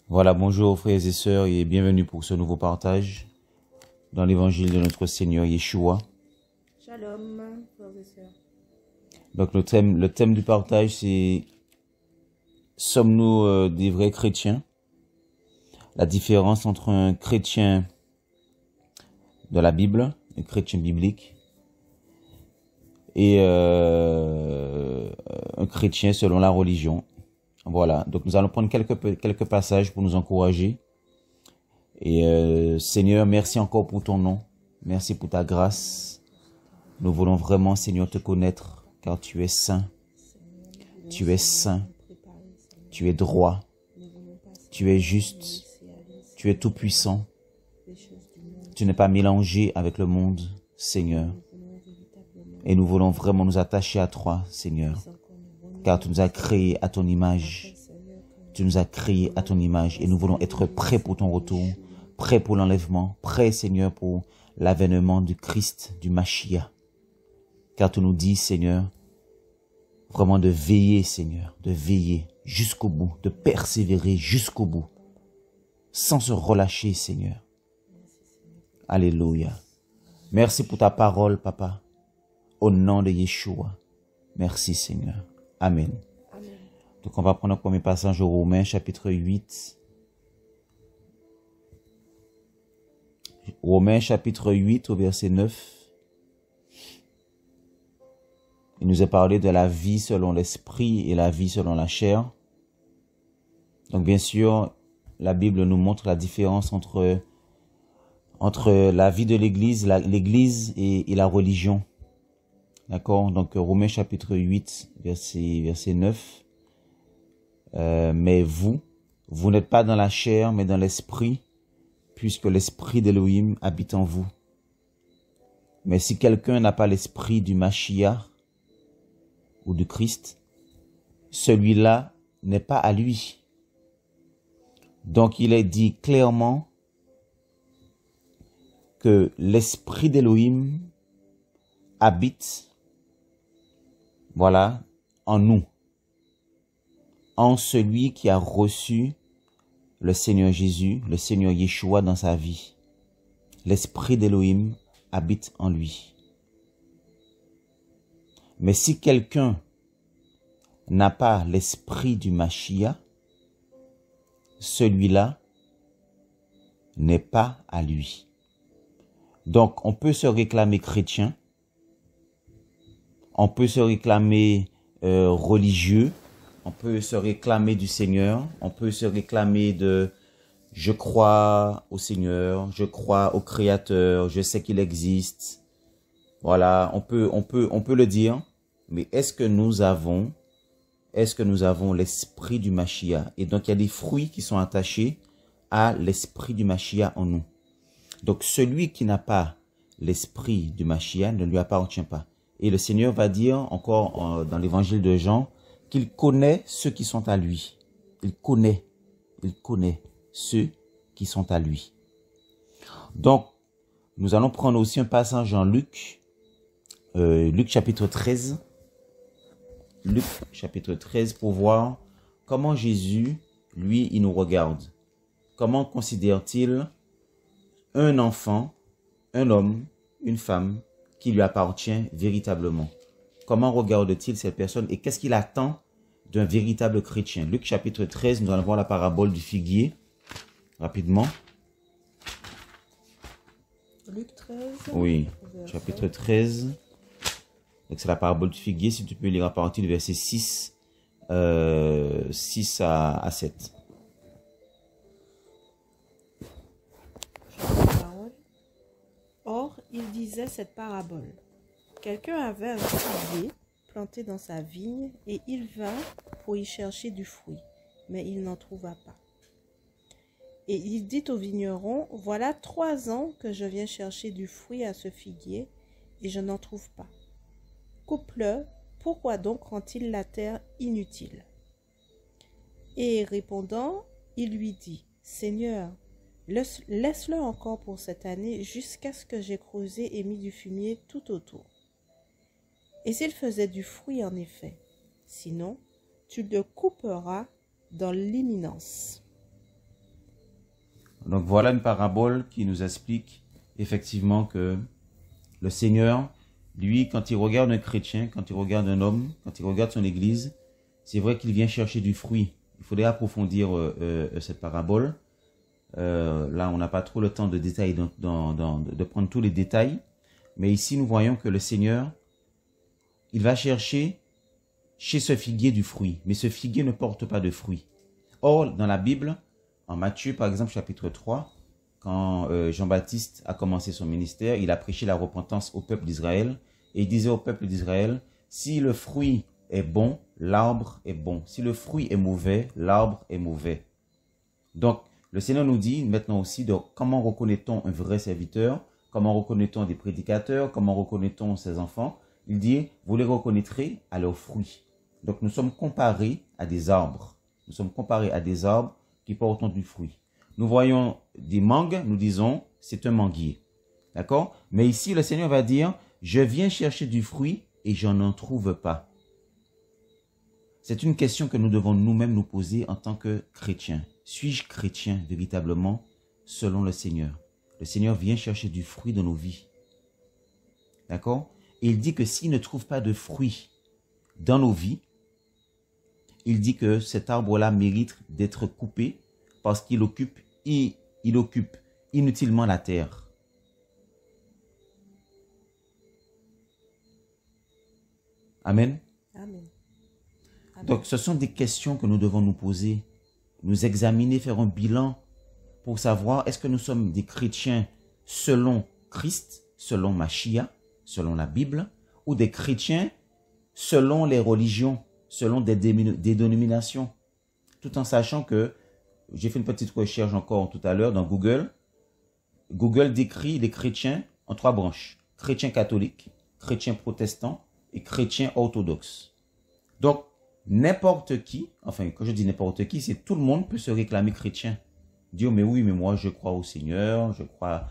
Voilà, bonjour frères et sœurs et bienvenue pour ce nouveau partage dans l'évangile de notre Seigneur Yeshua. Shalom, frères et sœurs. Donc le thème du partage c'est sommes-nous des vrais chrétiens? La différence entre un chrétien de la Bible, un chrétien biblique, et un chrétien selon la religion. Voilà, donc nous allons prendre quelques passages pour nous encourager. Et Seigneur, merci encore pour ton nom. Merci pour ta grâce. Nous voulons vraiment, Seigneur, te connaître, car tu es saint. Tu es saint. Tu es droit. Tu es juste. Tu es tout-puissant. Tu n'es pas mélangé avec le monde, Seigneur. Et nous voulons vraiment nous attacher à toi, Seigneur, car tu nous as créés à ton image. Tu nous as créés à ton image et nous voulons être prêts pour ton retour, prêts pour l'enlèvement, prêts, Seigneur, pour l'avènement du Christ, du Mashiach. Car tu nous dis, Seigneur, vraiment de veiller, Seigneur, de veiller jusqu'au bout, de persévérer jusqu'au bout, sans se relâcher, Seigneur. Alléluia. Merci pour ta parole, Papa. Au nom de Yeshua. Merci, Seigneur. Amen. Amen. Donc, on va prendre un premier passage au Romains, chapitre 8. Romains, chapitre 8, au verset 9. Il nous est parlé de la vie selon l'esprit et la vie selon la chair. Donc, bien sûr, la Bible nous montre la différence entre la vie de l'Église, l'Église et la religion. D'accord? Donc, Romains chapitre 8, verset 9. Mais vous n'êtes pas dans la chair, mais dans l'esprit, puisque l'esprit d'Élohim habite en vous. Mais si quelqu'un n'a pas l'esprit du Mashiach ou du Christ, celui-là n'est pas à lui. Donc, il est dit clairement que l'esprit d'Élohim habite, voilà, en nous, en celui qui a reçu le Seigneur Jésus, le Seigneur Yeshua dans sa vie. L'esprit d'Élohim habite en lui. Mais si quelqu'un n'a pas l'esprit du Mashiach, celui-là n'est pas à lui. Donc, on peut se réclamer chrétien, on peut se réclamer religieux, on peut se réclamer du Seigneur, on peut se réclamer de « je crois au Seigneur, je crois au Créateur, je sais qu'il existe ». Voilà, on peut le dire, mais est-ce que nous avons l'esprit du Mashiach? Et donc, il y a des fruits qui sont attachés à l'esprit du Mashiach en nous. Donc, celui qui n'a pas l'esprit du Mashiach ne lui appartient pas. Et le Seigneur va dire encore dans l'évangile de Jean qu'il connaît ceux qui sont à lui. Il connaît ceux qui sont à lui. Donc, nous allons prendre aussi un passage en Luc, Luc chapitre 13. Luc chapitre 13 pour voir comment Jésus, lui, il nous regarde. Comment considère-t-il un enfant, un homme, une femme qui lui appartient véritablement? Comment regarde-t-il cette personne et qu'est-ce qu'il attend d'un véritable chrétien? Luc chapitre 13, nous allons voir la parabole du figuier, rapidement. Luc 13. Oui, chapitre 13. Donc c'est la parabole du figuier, si tu peux lire à partir du verset 6 à 7. Or, il disait cette parabole. Quelqu'un avait un figuier planté dans sa vigne et il vint pour y chercher du fruit, mais il n'en trouva pas. Et il dit au vigneron, voilà 3 ans que je viens chercher du fruit à ce figuier et je n'en trouve pas. Coupe-le, pourquoi donc rend-il la terre inutile? Et répondant, il lui dit, Seigneur, laisse-le encore pour cette année jusqu'à ce que j'ai creusé et mis du fumier tout autour. Et s'il faisait du fruit en effet, sinon, tu le couperas dans l'imminence. Donc voilà une parabole qui nous explique effectivement que le Seigneur, lui, quand il regarde un chrétien, quand il regarde un homme, quand il regarde son église, c'est vrai qu'il vient chercher du fruit. Il faudrait approfondir cette parabole. Là, on n'a pas trop le temps de détailler, de prendre tous les détails. Mais ici, nous voyons que le Seigneur, il va chercher chez ce figuier du fruit. Mais ce figuier ne porte pas de fruit. Or, dans la Bible, en Matthieu, par exemple, chapitre 3, quand Jean-Baptiste a commencé son ministère, il a prêché la repentance au peuple d'Israël. Et il disait au peuple d'Israël, si le fruit est bon, l'arbre est bon. Si le fruit est mauvais, l'arbre est mauvais. Donc, le Seigneur nous dit maintenant aussi de comment reconnaît-on un vrai serviteur, comment reconnaît-on des prédicateurs, comment reconnaît-on ses enfants. Il dit, vous les reconnaîtrez à leurs fruits. Donc, nous sommes comparés à des arbres. Nous sommes comparés à des arbres qui portent du fruit. Nous voyons des mangues, nous disons, c'est un manguier. D'accord? Mais ici, le Seigneur va dire, je viens chercher du fruit et je n'en trouve pas. C'est une question que nous devons nous-mêmes nous poser en tant que chrétiens. Suis-je chrétien véritablement selon le Seigneur? Le Seigneur vient chercher du fruit dans nos vies. D'accord? Et il dit que s'il ne trouve pas de fruit dans nos vies, il dit que cet arbre-là mérite d'être coupé parce qu'il occupe inutilement la terre. Amen. Amen. Amen. Donc, ce sont des questions que nous devons nous poser, nous examiner, faire un bilan pour savoir est-ce que nous sommes des chrétiens selon Christ, selon Machia, selon la Bible, ou des chrétiens selon les religions, selon des dénominations, tout en sachant que, j'ai fait une petite recherche encore tout à l'heure dans Google. Google décrit les chrétiens en 3 branches. Chrétiens catholiques, chrétiens protestants et chrétiens orthodoxes. Donc, n'importe qui, enfin, quand je dis n'importe qui, c'est tout le monde peut se réclamer chrétien. Dire, mais oui, mais moi, je crois au Seigneur, je crois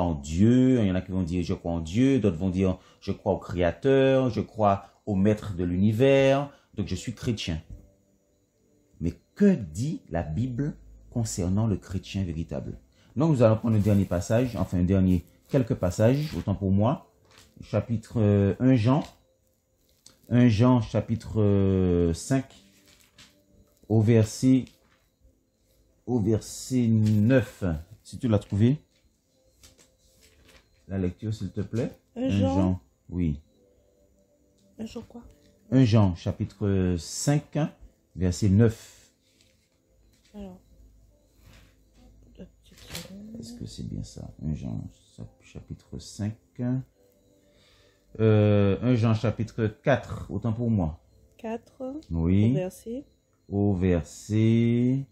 en Dieu. Il y en a qui vont dire, je crois en Dieu. D'autres vont dire, je crois au Créateur, je crois au Maître de l'univers. Donc, je suis chrétien. Mais que dit la Bible concernant le chrétien véritable? Donc, nous allons prendre un dernier passage, enfin, quelques passages, autant pour moi. Chapitre 1 Jean. 1 Jean, chapitre 5, au verset 9. Si tu l'as trouvé, la lecture, s'il te plaît. 1 Jean. Oui. 1 Jean quoi? 1 Jean, chapitre 5, verset 9. Alors. Est-ce que c'est bien ça? 1 Jean, chapitre 5. 1 Jean, chapitre 4, autant pour moi. 4. Oui. Au verset.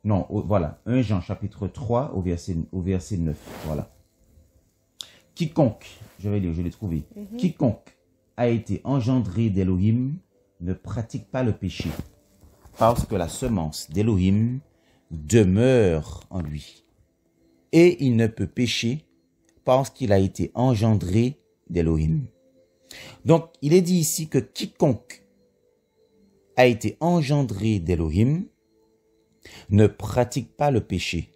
Non, voilà. 1 Jean, chapitre 3, au verset 9. Voilà. Quiconque, je vais lire, je l'ai trouvé. Quiconque a été engendré d'Élohim ne pratique pas le péché, parce que la semence d'Élohim demeure en lui. Et il ne peut pécher parce qu'il a été engendré d'Élohim. Donc, il est dit ici que quiconque a été engendré d'Élohim ne pratique pas le péché.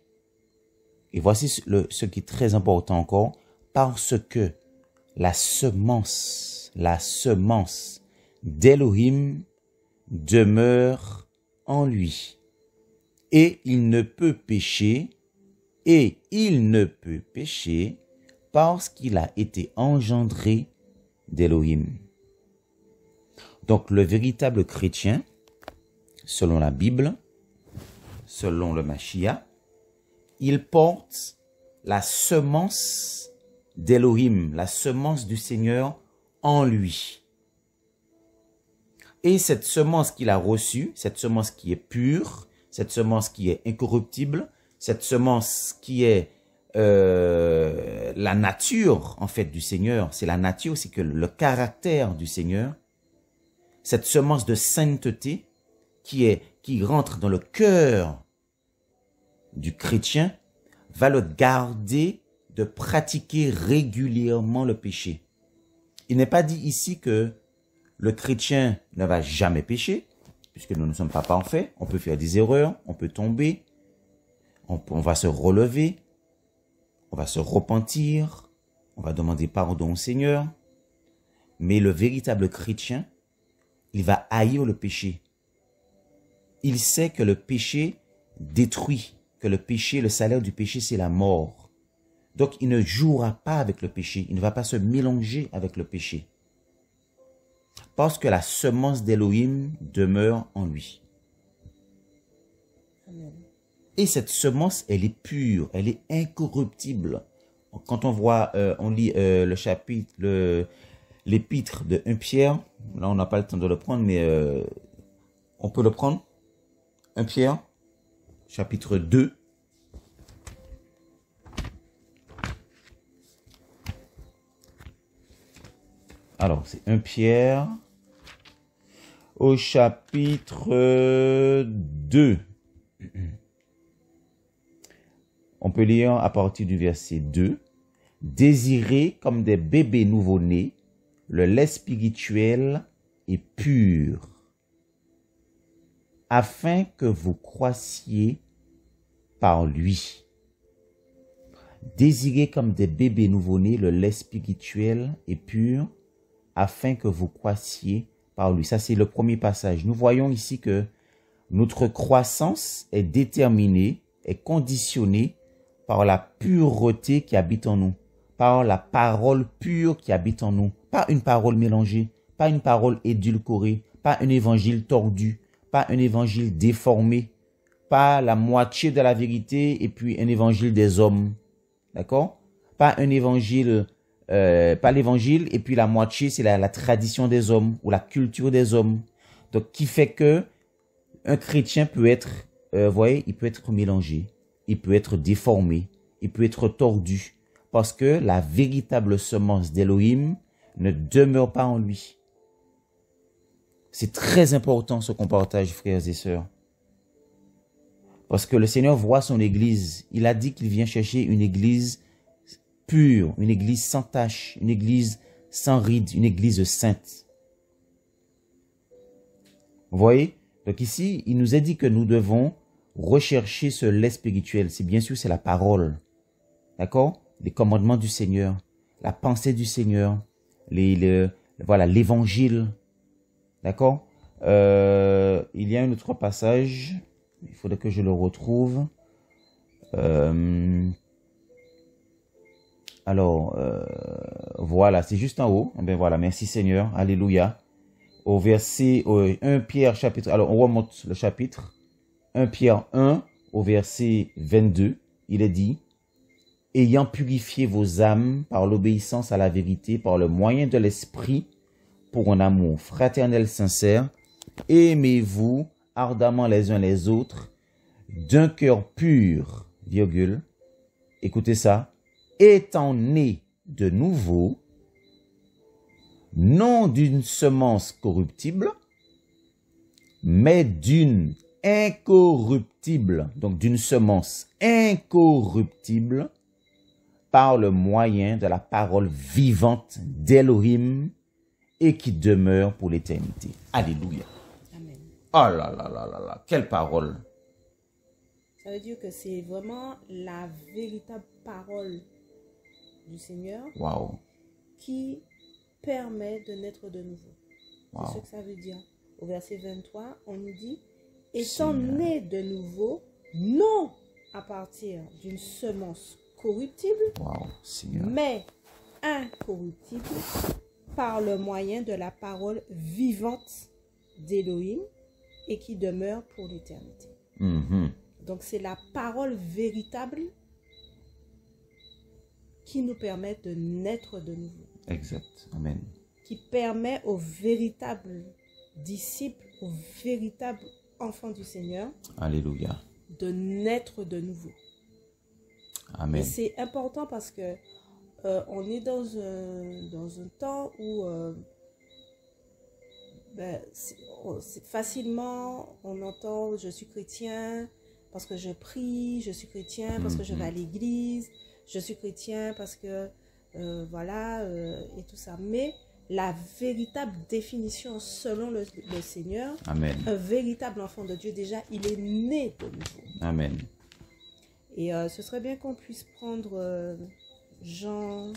Et voici ce qui est très important encore, parce que la semence d'Élohim demeure en lui. Et il ne peut pécher, parce qu'il a été engendré d'Élohim. Donc le véritable chrétien, selon la Bible, selon le Machia, il porte la semence d'Élohim, la semence du Seigneur en lui. Et cette semence qu'il a reçue, cette semence qui est pure, cette semence qui est incorruptible, cette semence qui est la nature, en fait, du Seigneur, c'est la nature, c'est que le caractère du Seigneur, cette semence de sainteté qui rentre dans le cœur du chrétien, va le garder de pratiquer régulièrement le péché. Il n'est pas dit ici que le chrétien ne va jamais pécher, puisque nous ne sommes pas parfaits. On peut faire des erreurs, on peut tomber, on va se relever, on va se repentir, on va demander pardon au Seigneur. Mais le véritable chrétien, il va haïr le péché. Il sait que le péché détruit, que le péché, le salaire du péché, c'est la mort. Donc, il ne jouera pas avec le péché, il ne va pas se mélanger avec le péché. Parce que la semence d'Élohim demeure en lui. Amen. Et cette semence, elle est pure, elle est incorruptible. Quand on voit, on lit le chapitre, l'épître de 1 Pierre, là on n'a pas le temps de le prendre, mais on peut le prendre. 1 Pierre, chapitre 2. Alors, c'est 1 Pierre au chapitre 2. On peut lire à partir du verset 2. Désirez comme des bébés nouveau-nés le lait spirituel et pur, afin que vous croissiez par lui. Désirez comme des bébés nouveau-nés le lait spirituel et pur, afin que vous croissiez par lui. Ça, c'est le premier passage. Nous voyons ici que notre croissance est déterminée, est conditionnée par la pureté qui habite en nous, par la parole pure qui habite en nous, pas une parole mélangée, pas une parole édulcorée, pas un évangile tordu, pas un évangile déformé, pas la moitié de la vérité et puis un évangile des hommes, d'accord? Pas un évangile, pas l'évangile et puis la moitié c'est la tradition des hommes ou la culture des hommes. Donc qui fait que un chrétien peut être, vous voyez, il peut être mélangé, il peut être déformé, il peut être tordu, parce que la véritable semence d'Élohim ne demeure pas en lui. C'est très important ce qu'on partage, frères et sœurs. Parce que le Seigneur voit son Église. Il a dit qu'il vient chercher une Église pure, une Église sans tache, une Église sans ride, une Église sainte. Vous voyez? Donc ici, il nous a dit que nous devons rechercher ce lait spirituel. C'est bien sûr, c'est la parole. D'accord? Les commandements du Seigneur, la pensée du Seigneur, voilà, l'évangile. D'accord? Il y a un autre passage, il faudrait que je le retrouve. Voilà, c'est juste en haut. Ben voilà, merci Seigneur, alléluia. Au verset 1 Pierre chapitre, alors on remonte le chapitre, 1 Pierre 1 au verset 22, il est dit: ayant purifié vos âmes par l'obéissance à la vérité, par le moyen de l'esprit, pour un amour fraternel sincère, aimez-vous ardemment les uns les autres, d'un cœur pur, virgule, écoutez ça, étant nés de nouveau, non d'une semence corruptible, mais d'une incorruptible, donc d'une semence incorruptible, par le moyen de la parole vivante d'Élohim et qui demeure pour l'éternité. Alléluia. Amen. Oh là là là là là, quelle parole. Ça veut dire que c'est vraiment la véritable parole du Seigneur Waouh. qui permet de naître de nouveau. Wow. C'est ce que ça veut dire. Au verset 23, on nous dit, étant né de nouveau, non à partir d'une semence corruptible, Wow, Seigneur. mais incorruptible par le moyen de la parole vivante d'Élohim et qui demeure pour l'éternité. Donc c'est la parole véritable qui nous permet de naître de nouveau. Exact. Amen. Qui permet aux véritables disciples, aux véritables enfants du Seigneur, Alléluia. de naître de nouveau. Amen. Et c'est important parce que on est dans un temps où facilement on entend je suis chrétien parce que je prie, je suis chrétien parce que je vais à l'église, je suis chrétien parce que voilà et tout ça. Mais la véritable définition selon le Seigneur. Amen. Un véritable enfant de Dieu, déjà, il est né de nouveau. Amen. Et ce serait bien qu'on puisse prendre Jean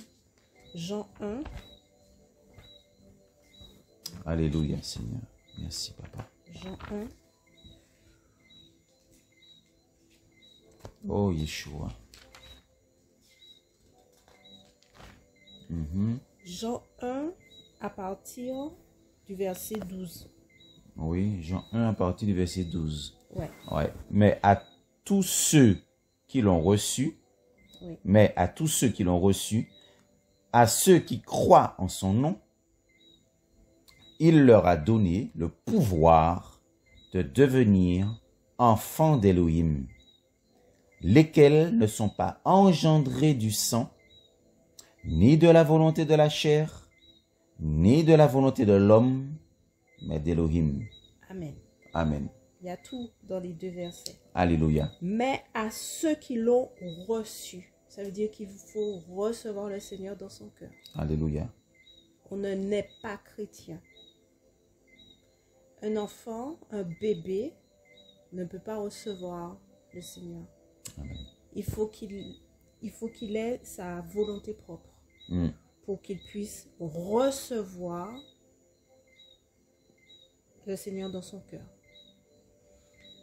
1. Alléluia, Seigneur. Merci, Papa. Jean 1. Oh, Yeshua. Jean 1 à partir du verset 12. Oui, Jean 1 à partir du verset 12. Ouais. Ouais. Mais à tous ceux qui l'ont reçu, Oui. mais à tous ceux qui l'ont reçu, à ceux qui croient en son nom, il leur a donné le pouvoir de devenir enfants d'Élohim, lesquels ne sont pas engendrés du sang, ni de la volonté de la chair, ni de la volonté de l'homme, mais d'Élohim. Amen. Amen. Il y a tout dans les deux versets. Alléluia. Mais à ceux qui l'ont reçu, ça veut dire qu'il faut recevoir le Seigneur dans son cœur. Alléluia. On ne naît pas chrétien. Un enfant, un bébé, ne peut pas recevoir le Seigneur. Amen. Il faut qu'il ait sa volonté propre pour qu'il puisse recevoir le Seigneur dans son cœur.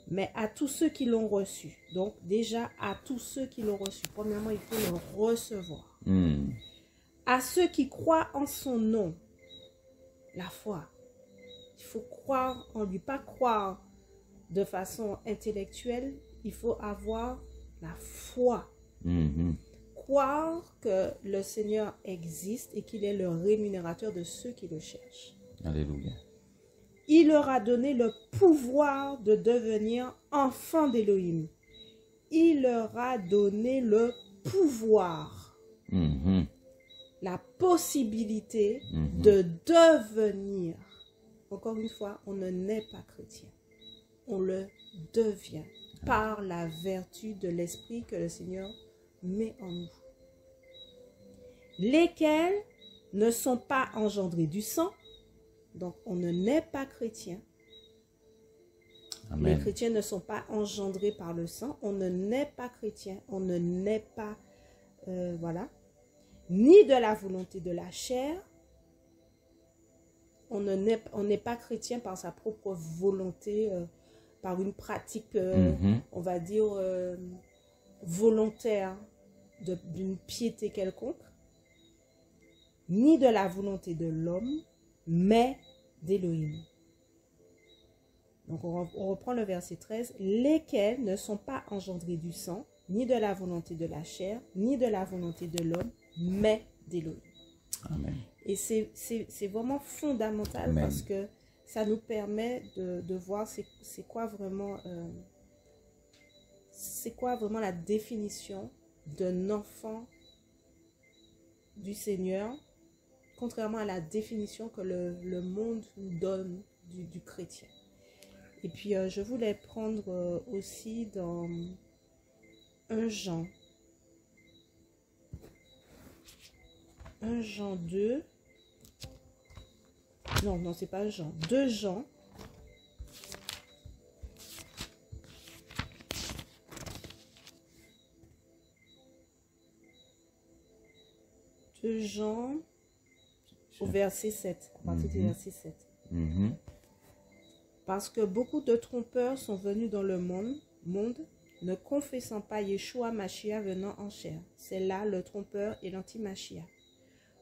Mais à tous ceux qui l'ont reçu, donc déjà à tous ceux qui l'ont reçu, premièrement, il faut le recevoir. À ceux qui croient en son nom, la foi. Il faut croire en lui, pas croire de façon intellectuelle, il faut avoir la foi. Croire que le Seigneur existe et qu'il est le rémunérateur de ceux qui le cherchent. Alléluia. Il leur a donné le pouvoir de devenir enfants d'Élohim. Il leur a donné le pouvoir, la possibilité de devenir. Encore une fois, on ne naît pas chrétien. On le devient par la vertu de l'esprit que le Seigneur met en nous. Lesquels ne sont pas engendrés du sang. Donc, on ne naît pas chrétien. Amen. Les chrétiens ne sont pas engendrés par le sang. On ne naît pas chrétien. On ne naît pas, voilà. Ni de la volonté de la chair. On n'est pas chrétien par sa propre volonté, par une pratique, on va dire, volontaire d'une piété quelconque. Ni de la volonté de l'homme, mais d'Élohim. Donc on reprend le verset 13. Lesquels ne sont pas engendrés du sang, ni de la volonté de la chair, ni de la volonté de l'homme, mais d'Élohim. Amen. Et c'est vraiment fondamental. Amen. Parce que ça nous permet de voir c'est quoi vraiment la définition d'un enfant du Seigneur, contrairement à la définition que le monde nous donne du chrétien. Et puis, je voulais prendre aussi dans 1 Jean. 1 Jean 2. Non, c'est pas Jean. 2 Jean. Jean au verset 7, à partir du verset 7. Parce que beaucoup de trompeurs sont venus dans le monde, ne confessant pas Yeshua Mashiach venant en chair. C'est là le trompeur et l'anti-Mashiach.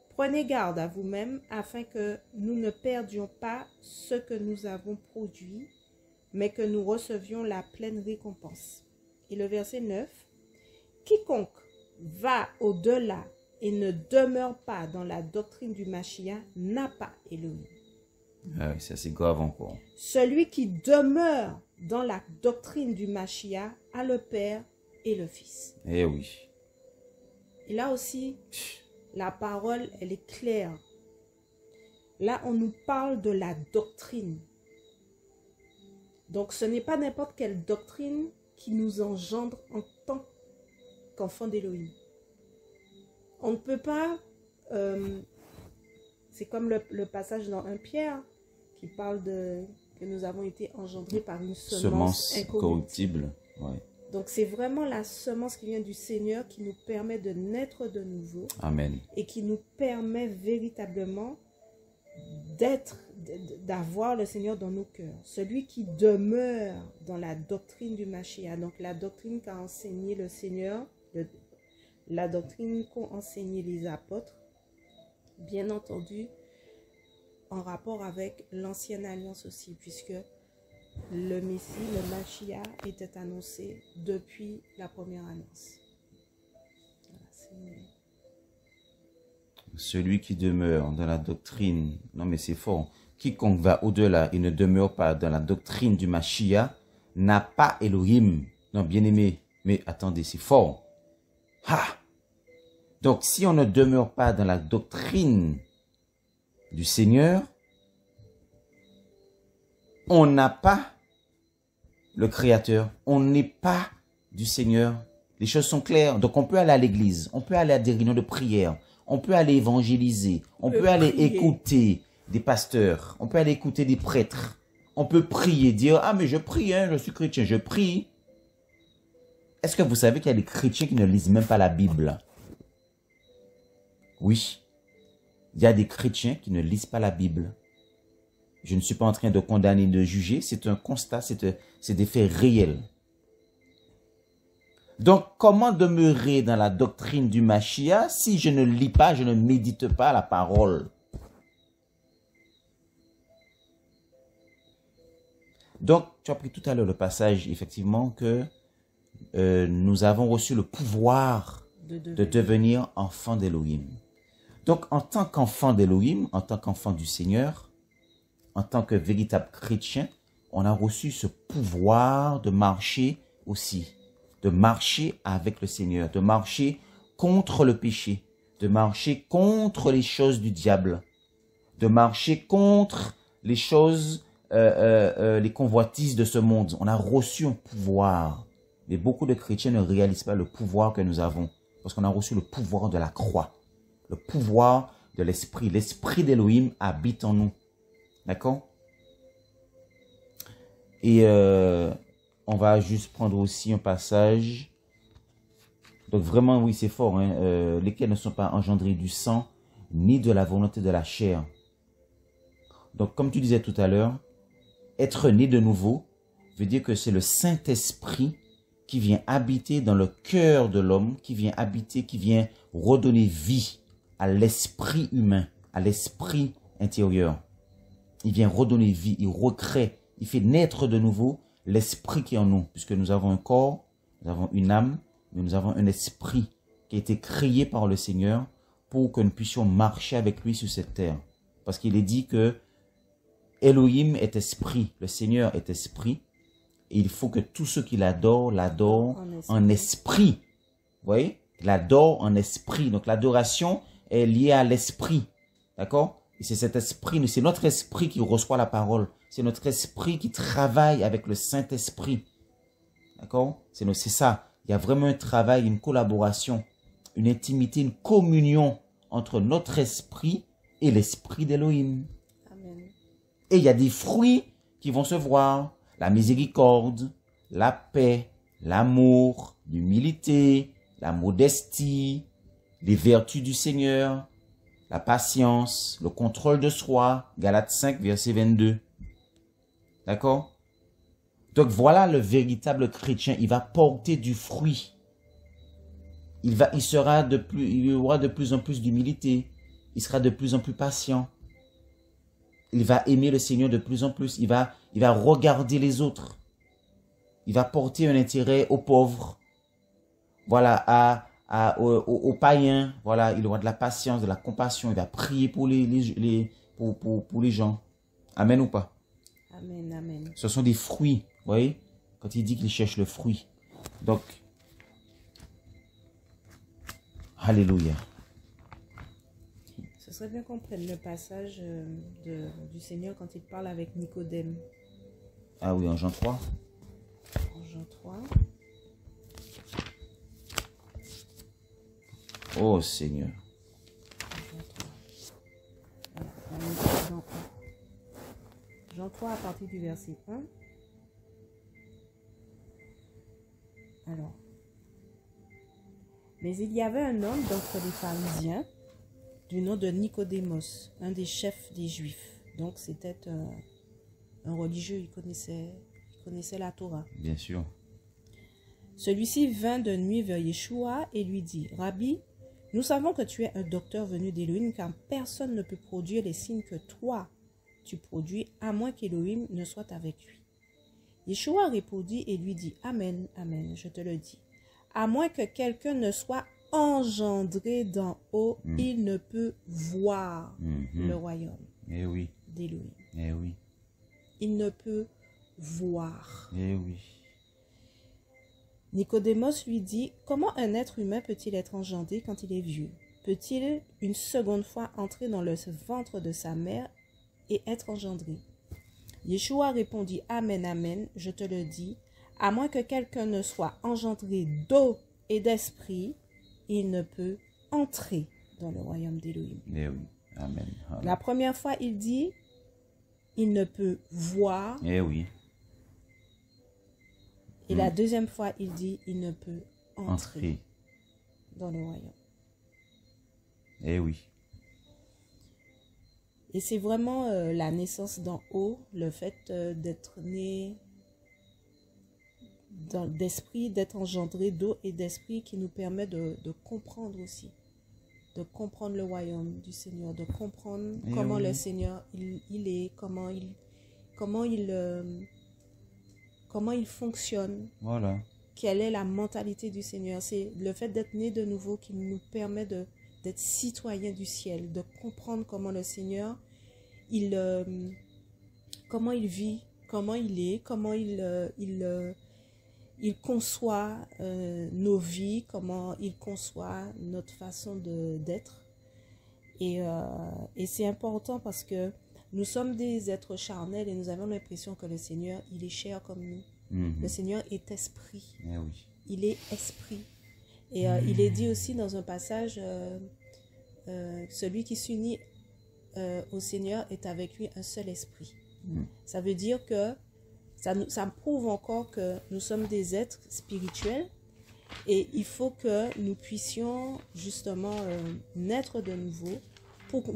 Prenez garde à vous-même afin que nous ne perdions pas ce que nous avons produit, mais que nous recevions la pleine récompense. Et le verset 9. Quiconque va au-delà et ne demeure pas dans la doctrine du Mashiach n'a pas Élohim. Ah, ça c'est grave encore. Celui qui demeure dans la doctrine du Mashiach a le Père et le Fils. Eh oui. Et là aussi, la parole, elle est claire. Là, on nous parle de la doctrine. Donc, ce n'est pas n'importe quelle doctrine qui nous engendre en tant qu'enfant d'Élohim. On ne peut pas C'est comme le passage dans 1 Pierre qui parle de que nous avons été engendrés par une semence incorruptible. Ouais. Donc c'est vraiment la semence qui vient du Seigneur qui nous permet de naître de nouveau. Amen. Et qui nous permet véritablement d'avoir le Seigneur dans nos cœurs. Celui qui demeure dans la doctrine du Mashiach, donc la doctrine qu'a enseigné le Seigneur, la doctrine qu'ont enseigné les apôtres, bien entendu, en rapport avec l'ancienne alliance aussi, puisque le Messie, le Mashiach, était annoncé depuis la première annonce. Voilà, celui qui demeure dans la doctrine, non mais c'est fort, quiconque va au-delà et ne demeure pas dans la doctrine du Mashiach, n'a pas Elohim. Non, bien aimé, mais attendez, c'est fort. Ha! Donc, si on ne demeure pas dans la doctrine du Seigneur, on n'a pas le Créateur, on n'est pas du Seigneur. Les choses sont claires. Donc, on peut aller à l'église, on peut aller à des réunions de prière, on peut aller évangéliser, on peut aller écouter des pasteurs, on peut aller écouter des prêtres, on peut prier, dire « Ah, mais je prie, hein, je suis chrétien, je prie. » Est-ce que vous savez qu'il y a des chrétiens qui ne lisent même pas la Bible? Oui, il y a des chrétiens qui ne lisent pas la Bible. Je ne suis pas en train de condamner, de juger, c'est un constat, c'est des faits réels. Donc, comment demeurer dans la doctrine du Mashiach si je ne lis pas, je ne médite pas la parole? Donc, tu as pris tout à l'heure le passage, effectivement, que nous avons reçu le pouvoir de devenir enfants d'Élohim. Donc, en tant qu'enfant d'Élohim, en tant qu'enfant du Seigneur, en tant que véritable chrétien, on a reçu ce pouvoir de marcher aussi, de marcher avec le Seigneur, de marcher contre le péché, de marcher contre les choses du diable, de marcher contre les choses, les convoitises de ce monde. On a reçu un pouvoir. Mais beaucoup de chrétiens ne réalisent pas le pouvoir que nous avons, parce qu'on a reçu le pouvoir de la croix, le pouvoir de l'esprit. L'esprit d'Élohim habite en nous. D'accord? Et on va juste prendre aussi un passage. Donc vraiment, oui, c'est fort. Hein, lesquels ne sont pas engendrés du sang, ni de la volonté de la chair. Donc, comme tu disais tout à l'heure, être né de nouveau veut dire que c'est le Saint-Esprit qui vient habiter dans le cœur de l'homme, qui vient habiter, qui vient redonner vie à l'esprit humain, à l'esprit intérieur. Il vient redonner vie, il recrée, il fait naître de nouveau l'esprit qui est en nous. Puisque nous avons un corps, nous avons une âme, mais nous avons un esprit qui a été créé par le Seigneur pour que nous puissions marcher avec lui sur cette terre. Parce qu'il est dit que Elohim est esprit, le Seigneur est esprit. Et il faut que tous ceux qui l'adorent, l'adorent en esprit. Vous voyez? L'adorent en esprit. Donc l'adoration est liée à l'esprit. D'accord? Et c'est cet esprit, c'est notre esprit qui reçoit la parole. C'est notre esprit qui travaille avec le Saint-Esprit. D'accord? C'est ça. Il y a vraiment un travail, une collaboration, une intimité, une communion entre notre esprit et l'esprit d'Élohim. Et il y a des fruits qui vont se voir. La miséricorde, la paix, l'amour, l'humilité, la modestie, les vertus du Seigneur, la patience, le contrôle de soi. Galates 5, verset 22. D'accord? Donc voilà le véritable chrétien. Il va porter du fruit. Il aura de plus en plus d'humilité. Il sera de plus en plus patient. Il va aimer le Seigneur de plus en plus. Il va regarder les autres. Il va porter un intérêt aux pauvres. Voilà, aux païens. Voilà, il aura de la patience, de la compassion. Il va prier pour pour les gens. Amen ou pas? Amen, amen. Ce sont des fruits. Vous voyez? Quand il dit qu'il cherche le fruit. Donc, alléluia. Ce serait bien qu'on prenne le passage du Seigneur quand il parle avec Nicodème. Ah oui, en Jean 3. En Jean 3. Oh Seigneur. En Jean 3. Voilà. dans O. Jean 3 à partir du verset 1. Alors. Mais il y avait un homme d'entre les pharisiens du nom de Nicodémos, un des chefs des Juifs. Donc c'était un religieux, il connaissait la Torah. Bien sûr. Celui-ci vint de nuit vers Yeshua et lui dit, « Rabbi, nous savons que tu es un docteur venu d'Élohim, car personne ne peut produire les signes que toi, tu produis, à moins qu'Élohim ne soit avec lui. » Yeshua répondit et lui dit, « Amen, amen, je te le dis. À moins que quelqu'un ne soit engendré d'en haut, il ne peut voir le royaume oui. d'Élohim. Oui. Il ne peut voir. Oui. Nicodémos lui dit, « Comment un être humain peut-il être engendré quand il est vieux? Peut-il une seconde fois entrer dans le ventre de sa mère et être engendré? » Yeshua répondit, « Amen, amen, je te le dis, à moins que quelqu'un ne soit engendré d'eau et d'esprit, il ne peut entrer dans le royaume d'Élohim. » Oui. Amen. La première fois, il dit, il ne peut voir. Oui. Et la deuxième fois, il dit, il ne peut entrer dans le royaume. Oui. Et c'est vraiment la naissance d'en haut, le fait d'être né d'esprit, d'être engendré d'eau et d'esprit qui nous permet de comprendre aussi. De comprendre le royaume du Seigneur, de comprendre comment le Seigneur il est, comment il fonctionne. Voilà. Quelle est la mentalité du Seigneur. C'est le fait d'être né de nouveau qui nous permet d'être citoyens du ciel, de comprendre comment le Seigneur, comment il vit, comment il est, comment il conçoit nos vies, comment il conçoit notre façon d'être. Et c'est important parce que nous sommes des êtres charnels et nous avons l'impression que le Seigneur, il est chair comme nous. Le Seigneur est esprit. Oui. Il est esprit. Et il est dit aussi dans un passage, celui qui s'unit au Seigneur est avec lui un seul esprit. Ça veut dire que ça prouve encore que nous sommes des êtres spirituels et il faut que nous puissions justement naître de nouveau pour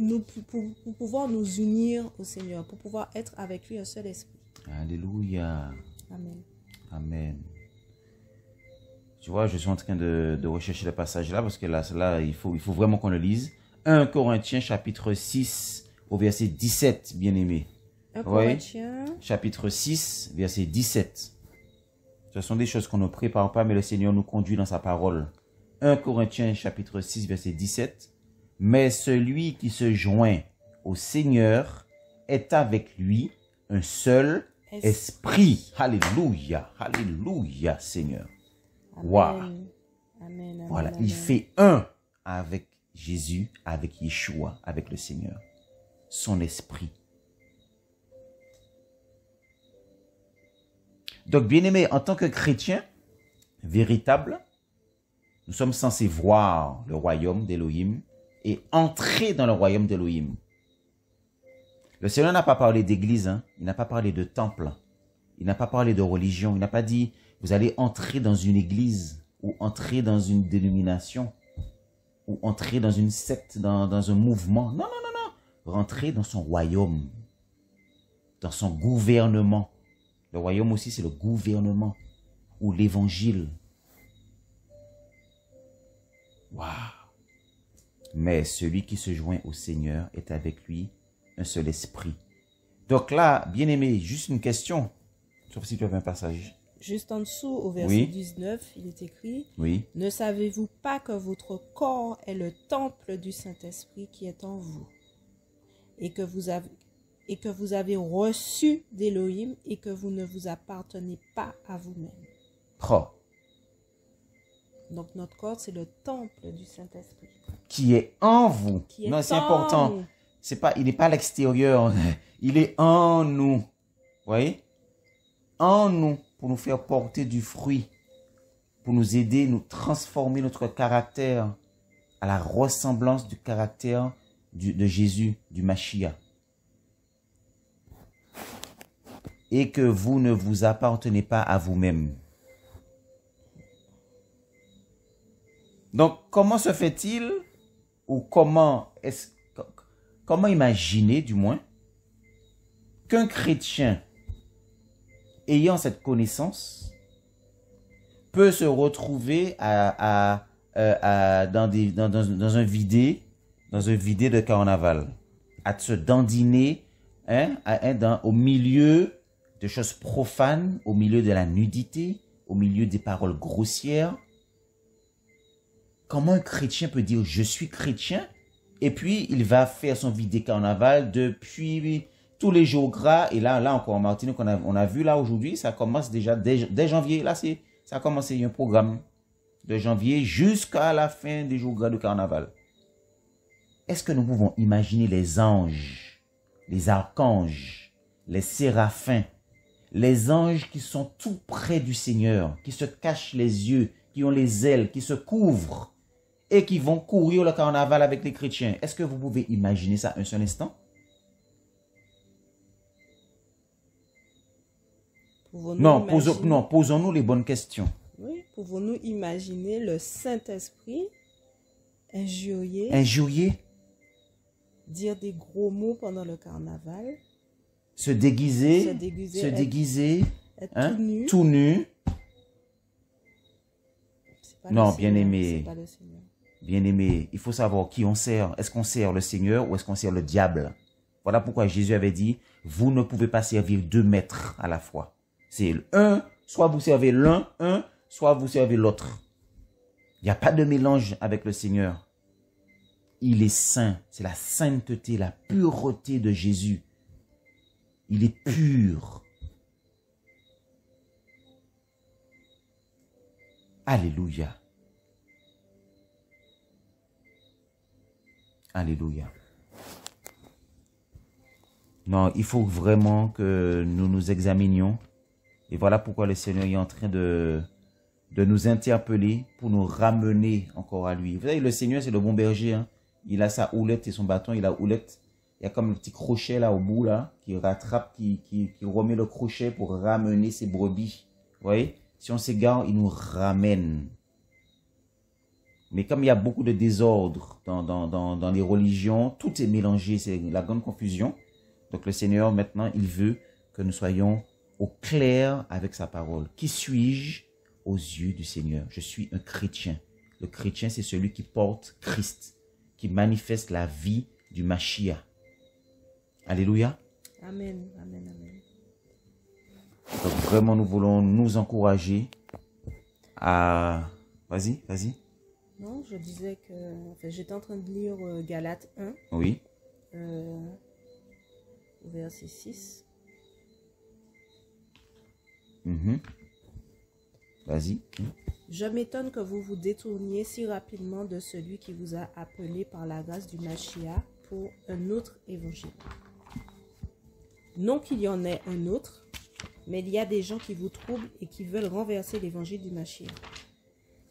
pouvoir nous unir au Seigneur, pour pouvoir être avec lui un seul esprit. Alléluia. Amen. Amen. Tu vois, je suis en train de rechercher le passage là parce que là il faut vraiment qu'on le lise. 1 Corinthiens chapitre 6 au verset 17, bien-aimé. 1 Corinthiens. Chapitre 6, verset 17. Ce sont des choses qu'on ne prépare pas, mais le Seigneur nous conduit dans sa parole. 1 Corinthiens chapitre 6, verset 17. Mais celui qui se joint au Seigneur est avec lui un seul esprit. Alléluia. Alléluia, Seigneur. Wow. Amen. Voilà, Amen. il fait un avec Jésus, avec Yeshua, avec le Seigneur. Son esprit. Donc, bien-aimé, en tant que chrétien véritable, nous sommes censés voir le royaume d'Élohim et entrer dans le royaume d'Élohim. Le Seigneur n'a pas parlé d'église, hein? Il n'a pas parlé de temple, il n'a pas parlé de religion, il n'a pas dit vous allez entrer dans une église ou entrer dans une dénomination ou entrer dans une secte, dans un mouvement. Non, non, non, non. Rentrer dans son royaume, dans son gouvernement. Le royaume aussi, c'est le gouvernement ou l'évangile. Waouh! Mais celui qui se joint au Seigneur est avec lui un seul esprit. Donc là, bien-aimé, juste une question. Sauf si tu avais un passage. Juste en dessous, au verset 19, il est écrit, oui. Ne savez-vous pas que votre corps est le temple du Saint-Esprit qui est en vous et que vous avez reçu d'Élohim et que vous ne vous appartenez pas à vous-même. Oh. Donc notre corps, c'est le temple du Saint-Esprit. Qui est en vous. Non, c'est important. C'est pas, il n'est pas à l'extérieur. Il est en nous. Vous voyez? En nous, pour nous faire porter du fruit. Pour nous aider, nous transformer notre caractère à la ressemblance du caractère de Jésus, du Mashiach. et que vous ne vous appartenez pas à vous-même. Donc, comment se fait-il, ou comment imaginer, du moins, qu'un chrétien ayant cette connaissance peut se retrouver dans un vidé de carnaval, à se dandiner au milieu de choses profanes, au milieu de la nudité, au milieu des paroles grossières. Comment un chrétien peut dire « je suis chrétien » et puis il va faire son vidé carnaval depuis tous les jours gras. Et là encore en Martinique, on a vu là aujourd'hui, ça commence déjà dès janvier. Là, ça a commencé un programme de janvier jusqu'à la fin des jours gras de carnaval. Est-ce que nous pouvons imaginer les anges, les archanges, les séraphins, les anges qui sont tout près du Seigneur, qui se cachent les yeux, qui ont les ailes, qui se couvrent et qui vont courir le carnaval avec les chrétiens? Est-ce que vous pouvez imaginer ça un seul instant? Non, posons-nous les bonnes questions. Oui, pouvons-nous imaginer le Saint-Esprit injurier, dire des gros mots pendant le carnaval, se déguiser, être tout nu. Non, bien-aimé, il faut savoir qui on sert. Est-ce qu'on sert le Seigneur ou est-ce qu'on sert le diable? Voilà pourquoi Jésus avait dit, vous ne pouvez pas servir 2 maîtres à la fois. C'est soit vous servez l'un, soit vous servez l'autre. Il n'y a pas de mélange avec le Seigneur. Il est saint. C'est la sainteté, la pureté de Jésus. Il est pur. Alléluia. Alléluia. Non, il faut vraiment que nous nous examinions. Et voilà pourquoi le Seigneur est en train de nous interpeller pour nous ramener encore à lui. Vous savez, le Seigneur, c'est le bon berger. Hein? Il a sa houlette et son bâton. Il a houlette. Il y a comme un petit crochet là au bout, là, qui rattrape, qui remet le crochet pour ramener ses brebis. Vous voyez? Si on s'égare, il nous ramène. Mais comme il y a beaucoup de désordre dans les religions, tout est mélangé, c'est la grande confusion. Donc le Seigneur, maintenant, il veut que nous soyons au clair avec sa parole. Qui suis-je aux yeux du Seigneur? Je suis un chrétien. Le chrétien, c'est celui qui porte Christ, qui manifeste la vie du Mashiach. Alléluia. Amen, amen, amen. Donc vraiment, nous voulons nous encourager à... Vas-y. Non, je disais que... Enfin, j'étais en train de lire Galates 1. Oui. Verset 6. Vas-y. Je m'étonne que vous vous détourniez si rapidement de celui qui vous a appelé par la grâce du Mashiach pour un autre évangile. Non qu'il y en ait un autre, mais il y a des gens qui vous troublent et qui veulent renverser l'évangile du Mashiach.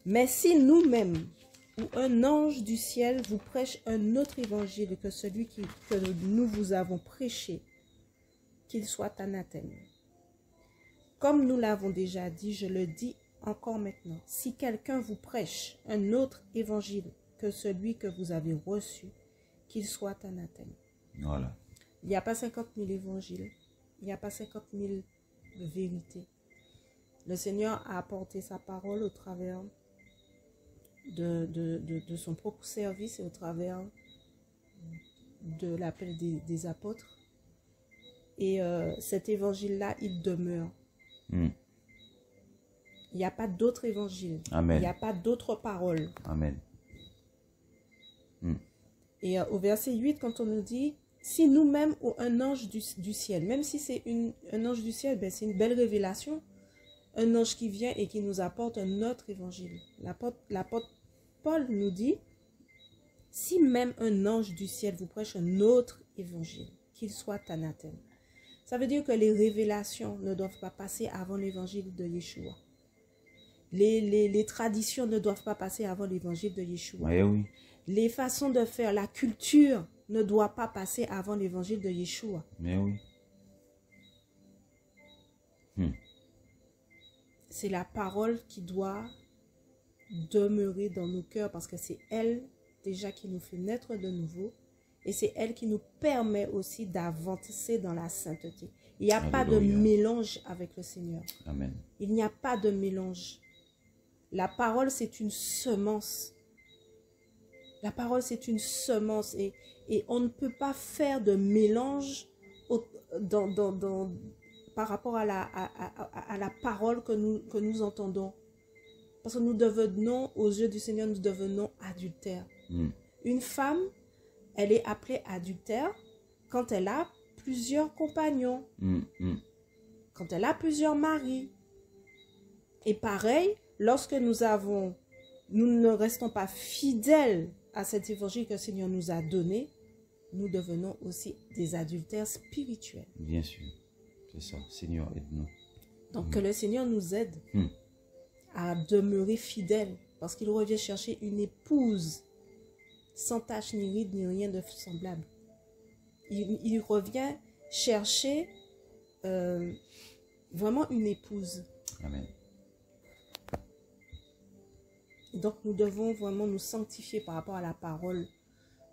Mais si nous-mêmes ou un ange du ciel vous prêche un autre évangile que celui que nous vous avons prêché, qu'il soit anathème. Comme nous l'avons déjà dit, je le dis encore maintenant, si quelqu'un vous prêche un autre évangile que celui que vous avez reçu, qu'il soit anathème. Voilà. Il n'y a pas 50 000 évangiles, il n'y a pas 50 000 vérités. Le Seigneur a apporté sa parole au travers de son propre service et au travers de l'appel des apôtres. Et cet évangile-là, il demeure. Il n'y a pas d'autre évangile. Amen. Il n'y a pas d'autre parole. Amen. Et au verset 8, quand on nous dit, si nous-mêmes ou un ange du ciel, même si c'est un ange du ciel, ben c'est une belle révélation. Un ange qui vient et qui nous apporte un autre évangile. L'apôtre Paul nous dit, si même un ange du ciel vous prêche un autre évangile, qu'il soit anathème. Ça veut dire que les révélations ne doivent pas passer avant l'évangile de Yeshua. Les traditions ne doivent pas passer avant l'évangile de Yeshua. Oui. Les façons de faire, la culture ne doit pas passer avant l'évangile de Yeshua. Mais oui. C'est la parole qui doit demeurer dans nos cœurs parce que c'est elle déjà qui nous fait naître de nouveau et c'est elle qui nous permet aussi d'avancer dans la sainteté. Il n'y a pas de mélange avec le Seigneur. Amen. Il n'y a pas de mélange. La parole, c'est une semence. La parole, c'est une semence et on ne peut pas faire de mélange par rapport à la parole que nous entendons. Parce que nous devenons, aux yeux du Seigneur, nous devenons adultères. Une femme, elle est appelée adultère quand elle a plusieurs compagnons, quand elle a plusieurs maris. Et pareil, lorsque nous ne restons pas fidèles à cet évangile que le Seigneur nous a donné, nous devenons aussi des adultères spirituels. Bien sûr. C'est ça. Seigneur, aide-nous. Donc que le Seigneur nous aide à demeurer fidèles parce qu'il revient chercher une épouse sans tache ni ride ni rien de semblable. Il revient chercher vraiment une épouse. Amen. Donc nous devons vraiment nous sanctifier par rapport à la parole.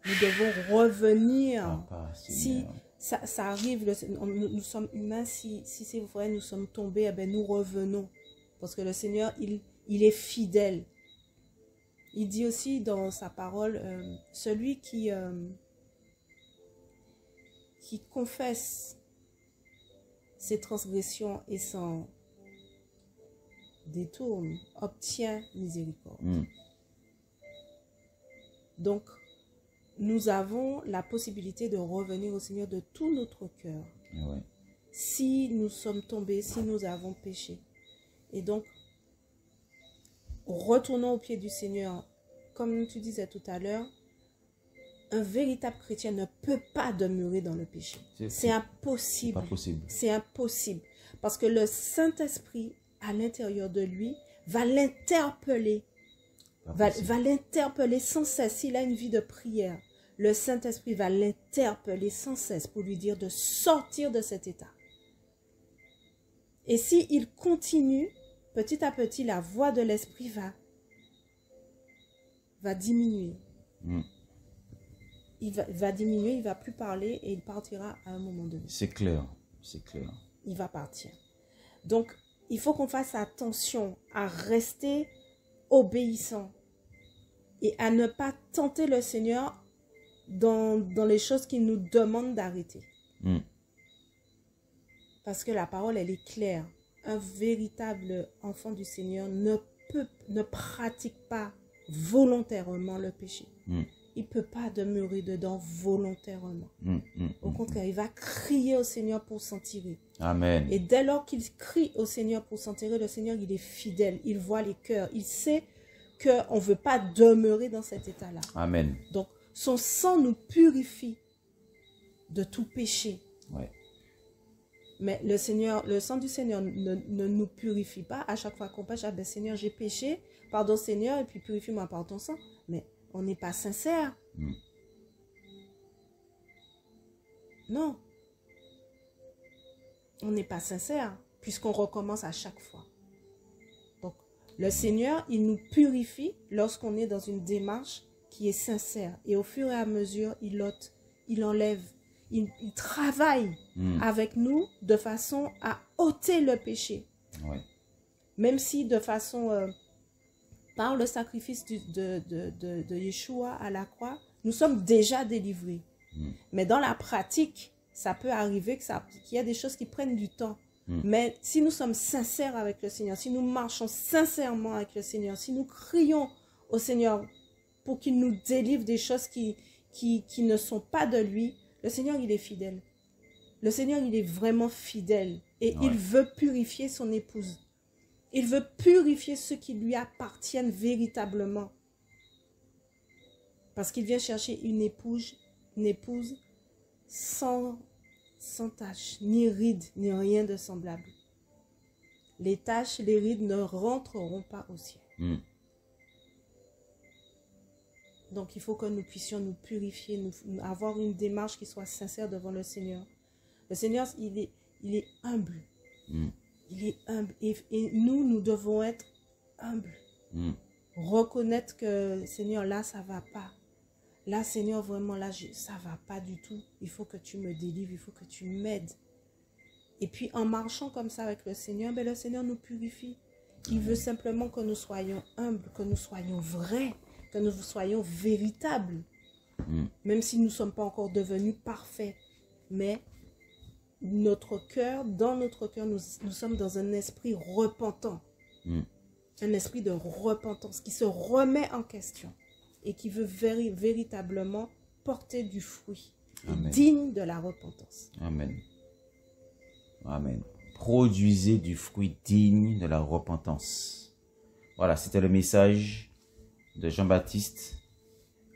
Nous devons revenir. Si ça arrive, nous sommes humains, si c'est vrai, nous sommes tombés, eh bien, nous revenons. Parce que le Seigneur, il est fidèle. Il dit aussi dans sa parole, celui qui confesse ses transgressions et s'en détourne, obtient miséricorde. Donc, nous avons la possibilité de revenir au Seigneur de tout notre cœur. Si nous sommes tombés, si nous avons péché. Et donc, retournons au pied du Seigneur. Comme tu disais tout à l'heure, un véritable chrétien ne peut pas demeurer dans le péché. C'est impossible. Pas possible. C'est impossible. Parce que le Saint-Esprit, à l'intérieur de lui, va l'interpeller. Va l'interpeller sans cesse. S'il a une vie de prière, le Saint-Esprit va l'interpeller sans cesse pour lui dire de sortir de cet état. Et s'il continue, petit à petit, la voix de l'Esprit va diminuer. Il va diminuer, il ne va plus parler et il partira à un moment donné. C'est clair, c'est clair. Il va partir. Donc, il faut qu'on fasse attention à rester obéissant et à ne pas tenter le Seigneur dans les choses qu'il nous demande d'arrêter. Parce que la parole, elle est claire. Un véritable enfant du Seigneur ne pratique pas volontairement le péché. Il ne peut pas demeurer dedans volontairement. Au contraire, il va crier au Seigneur pour s'en tirer. Amen. Et dès lors qu'il crie au Seigneur pour s'en tirer, le Seigneur, il est fidèle. Il voit les cœurs. Il sait qu'on ne veut pas demeurer dans cet état-là. Amen. Donc, son sang nous purifie de tout péché. Ouais. Mais le sang du Seigneur ne nous purifie pas. À chaque fois qu'on pêche, ah ben Seigneur, j'ai péché, pardon Seigneur, et puis purifie-moi par ton sang. Mais on n'est pas sincère. Non. On n'est pas sincère, puisqu'on recommence à chaque fois. Donc, le Seigneur, il nous purifie lorsqu'on est dans une démarche qui est sincère. Et au fur et à mesure, il ôte, il enlève. Il travaille avec nous de façon à ôter le péché. Ouais. Même si de façon, par le sacrifice de Yeshua à la croix, nous sommes déjà délivrés. Mais dans la pratique, ça peut arriver qu'il y a des choses qui prennent du temps. Mais si nous sommes sincères avec le Seigneur, si nous marchons sincèrement avec le Seigneur, si nous crions au Seigneur pour qu'il nous délivre des choses qui ne sont pas de lui, le Seigneur, il est fidèle. Le Seigneur, il est vraiment fidèle. Et il veut purifier son épouse. Il veut purifier ceux qui lui appartiennent véritablement. Parce qu'il vient chercher une épouse sans tache, ni ride, ni rien de semblable. Les taches, les rides ne rentreront pas au ciel. Donc, il faut que nous puissions nous purifier, avoir une démarche qui soit sincère devant le Seigneur. Le Seigneur, il est humble. Il est humble. Et nous, nous devons être humbles. Reconnaître que, Seigneur, là, ça va pas. Là, Seigneur, vraiment, là, ça va pas du tout. Il faut que tu me délivres, il faut que tu m'aides. Et puis, en marchant comme ça avec le Seigneur, ben, le Seigneur nous purifie. Il veut simplement que nous soyons humbles, que nous soyons vrais, que nous soyons véritables. Même si nous ne sommes pas encore devenus parfaits. Mais notre cœur, dans notre cœur, nous sommes dans un esprit repentant. Un esprit de repentance qui se remet en question et qui veut véritablement porter du fruit digne de la repentance. Amen. Amen. Produisez du fruit digne de la repentance. Voilà, c'était le message de Jean-Baptiste.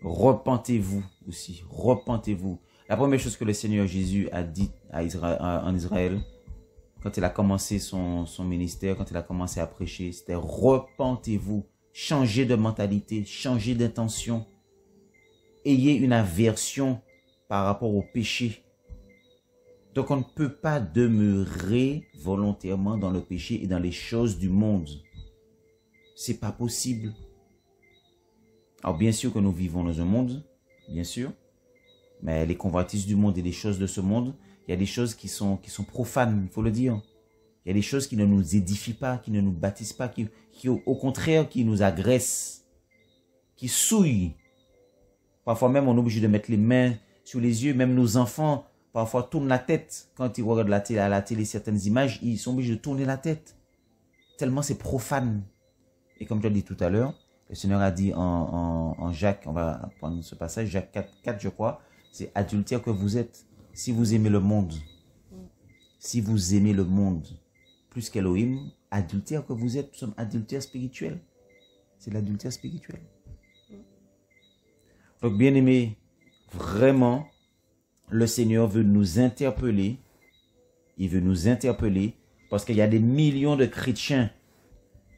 Repentez-vous aussi. Repentez-vous. La première chose que le Seigneur Jésus a dit en Israël, quand il a commencé son ministère, quand il a commencé à prêcher, c'était repentez-vous. Changez de mentalité, changez d'intention. Ayez une aversion par rapport au péché. Donc on ne peut pas demeurer volontairement dans le péché et dans les choses du monde. C'est pas possible. Alors bien sûr que nous vivons dans un monde, bien sûr, mais les convoitises du monde et les choses de ce monde, il y a des choses qui sont profanes, il faut le dire. Il y a des choses qui ne nous édifient pas, qui ne nous bâtissent pas, qui au contraire, qui nous agressent, qui souillent. Parfois même, on est obligé de mettre les mains sur les yeux. Même nos enfants, parfois, tournent la tête. Quand ils regardent à la télé certaines images, ils sont obligés de tourner la tête. Tellement c'est profane. Et comme je l'ai dit tout à l'heure, le Seigneur a dit en Jacques, on va prendre ce passage, Jacques 4, je crois, c'est adultère que vous êtes. Si vous aimez le monde, plus qu'Elohim, adultère que vous êtes, nous sommes adultère spirituel. C'est l'adultère spirituel. Donc, bien aimé, vraiment, le Seigneur veut nous interpeller. Il veut nous interpeller parce qu'il y a des millions de chrétiens.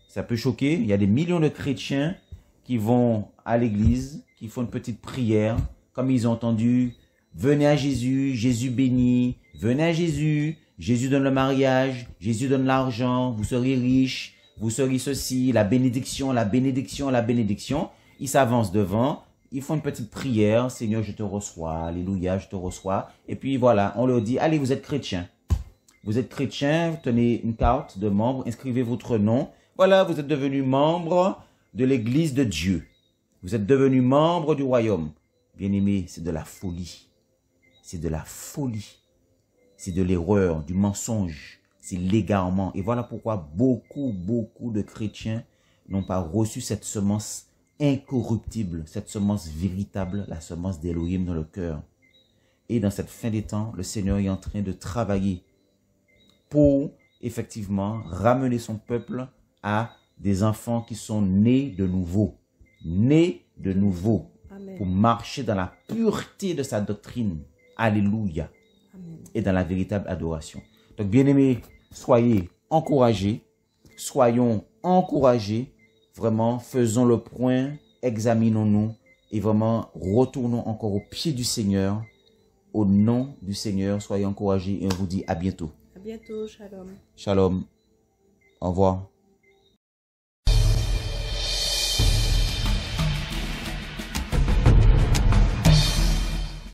Ça peut choquer. Il y a des millions de chrétiens qui vont à l'église, qui font une petite prière, comme ils ont entendu. Venez à Jésus, Jésus bénit. Venez à Jésus, Jésus donne le mariage, Jésus donne l'argent, vous serez riches, vous serez ceci, la bénédiction, la bénédiction, la bénédiction. Ils s'avancent devant, ils font une petite prière, Seigneur, je te reçois, alléluia, je te reçois. Et puis voilà, on leur dit, allez, vous êtes chrétien. Vous êtes chrétien, tenez une carte de membre, inscrivez votre nom. Voilà, vous êtes devenu membre de l'église de Dieu. Vous êtes devenu membre du royaume. Bien-aimé, c'est de la folie. C'est de la folie. C'est de l'erreur, du mensonge. C'est l'égarement. Et voilà pourquoi beaucoup de chrétiens n'ont pas reçu cette semence incorruptible, cette semence véritable, la semence d'Elohim dans le cœur. Et dans cette fin des temps, le Seigneur est en train de travailler pour, effectivement, ramener son peuple à des enfants qui sont nés de nouveau. Nés de nouveau. Amen. Pour marcher dans la pureté de sa doctrine. Alléluia. Amen. Et dans la véritable adoration. Donc, bien-aimés, soyez encouragés. Soyons encouragés. Vraiment, faisons le point, examinons-nous et vraiment retournons encore au pied du Seigneur. Au nom du Seigneur, soyez encouragés et on vous dit à bientôt. À bientôt, shalom. Shalom. Au revoir.